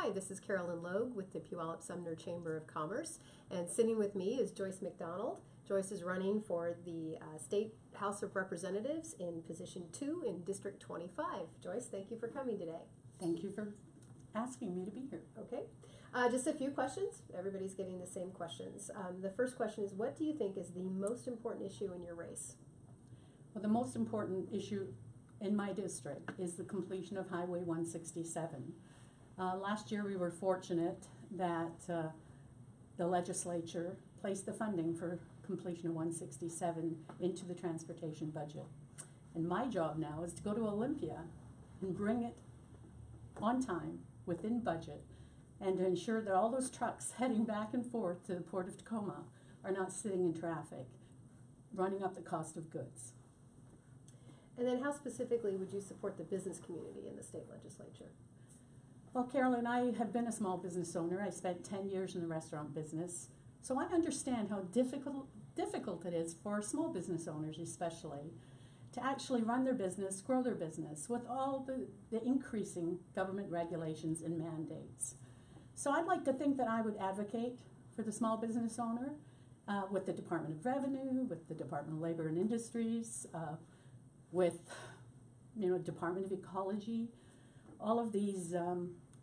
Hi, this is Carolyn Laude with the Puyallup Sumner Chamber of Commerce, and sitting with me is JOYCE MCDONALD. JOYCE is running for the State House of Representatives in Position 2 in District 25. JOYCE, thank you for coming today. Thank you for asking me to be here. Okay. Just a few questions. Everybody's getting the same questions. The first question is, what do you think is the most important issue in your race? Well, the most important issue in my district is the completion of Highway 167. Last year we were fortunate that the legislature placed the funding for completion of 167 into the transportation budget. And my job now is to go to Olympia and bring it on time, within budget, and to ensure that all those trucks heading back and forth to the Port of Tacoma are not sitting in traffic, running up the cost of goods. And then how specifically would you support the business community in the state legislature? Well, Carolyn, I have been a small business owner. I spent 10 years in the restaurant business, so I understand how difficult it is for small business owners especially to actually run their business, grow their business with all the increasing government regulations and mandates. So I'd like to think that I would advocate for the small business owner with the Department of Revenue, with the Department of Labor and Industries, with Department of Ecology, all of these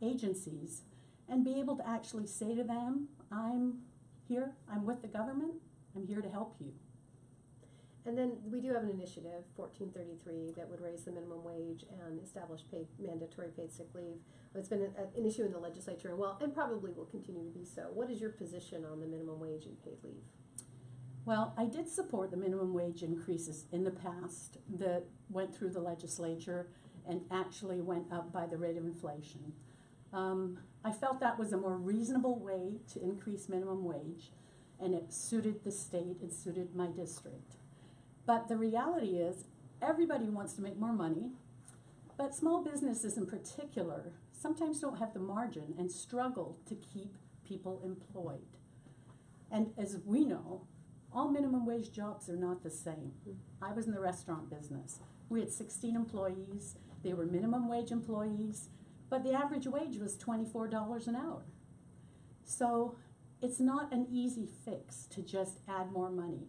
agencies, and be able to actually say to them, I'm here, I'm with the government, I'm here to help you. And then we do have an initiative, 1433, that would raise the minimum wage and establish mandatory paid sick leave. It's been an issue in the legislature, and probably will continue to be so. What is your position on the minimum wage and paid leave? Well, I did support the minimum wage increases in the past that went through the legislature and actually went up by the rate of inflation. I felt that was a more reasonable way to increase minimum wage, and it suited the state, it suited my district. But the reality is, everybody wants to make more money, but small businesses in particular sometimes don't have the margin and struggle to keep people employed. And as we know, all minimum wage jobs are not the same. I was in the restaurant business. We had 16 employees. They were minimum wage employees, but the average wage was $24 an hour. So it's not an easy fix to just add more money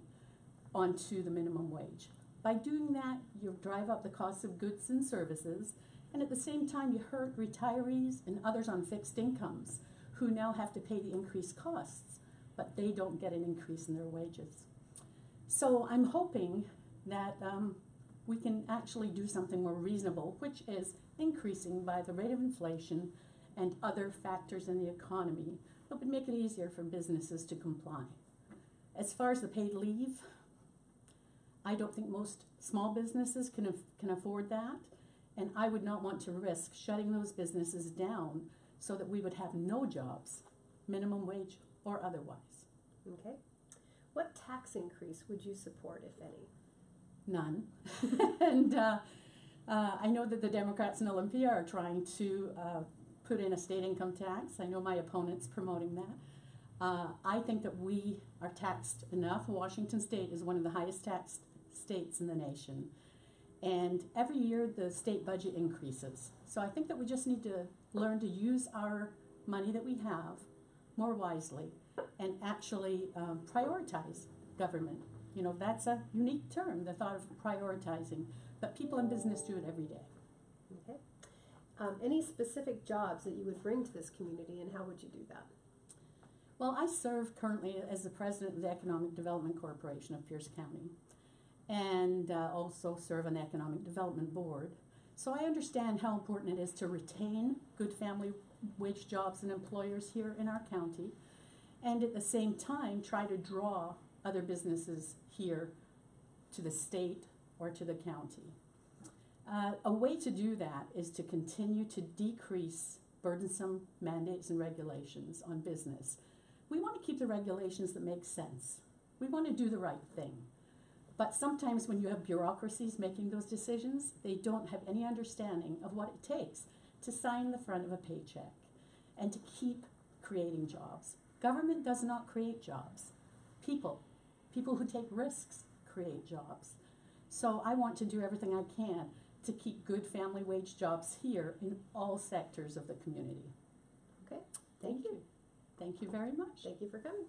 onto the minimum wage. By doing that, you drive up the cost of goods and services, and at the same time you hurt retirees and others on fixed incomes who now have to pay the increased costs, but they don't get an increase in their wages. So I'm hoping that we can actually do something more reasonable, which is increasing by the rate of inflation and other factors in the economy that would make it easier for businesses to comply. As far as the paid leave, I don't think most small businesses can afford that, and I would not want to risk shutting those businesses down so that we would have no jobs, minimum wage or otherwise. Okay. What tax increase would you support, if any? None. And I know that the Democrats in Olympia are trying to put in a state income tax. I know my opponent's promoting that. I think that we are taxed enough. Washington State is one of the highest taxed states in the nation. And every year the state budget increases. So I think that we just need to learn to use our money that we have more wisely and actually prioritize government. You know, that's a unique term, the thought of prioritizing, but people in business do it every day. Okay. Any specific jobs that you would bring to this community, and how would you do that? Well, I serve currently as the president of the Economic Development Corporation of Pierce County, and also serve on the Economic Development Board. So I understand how important it is to retain good family wage jobs and employers here in our county, and at the same time try to draw other businesses here to the state or to the county. A way to do that is to continue to decrease burdensome mandates and regulations on business. We want to keep the regulations that make sense. We want to do the right thing. But sometimes when you have bureaucracies making those decisions, they don't have any understanding of what it takes to sign the front of a paycheck and to keep creating jobs. Government does not create jobs. People who take risks create jobs. So I want to do everything I can to keep good family wage jobs here in all sectors of the community. Thank you very much. Thank you for coming.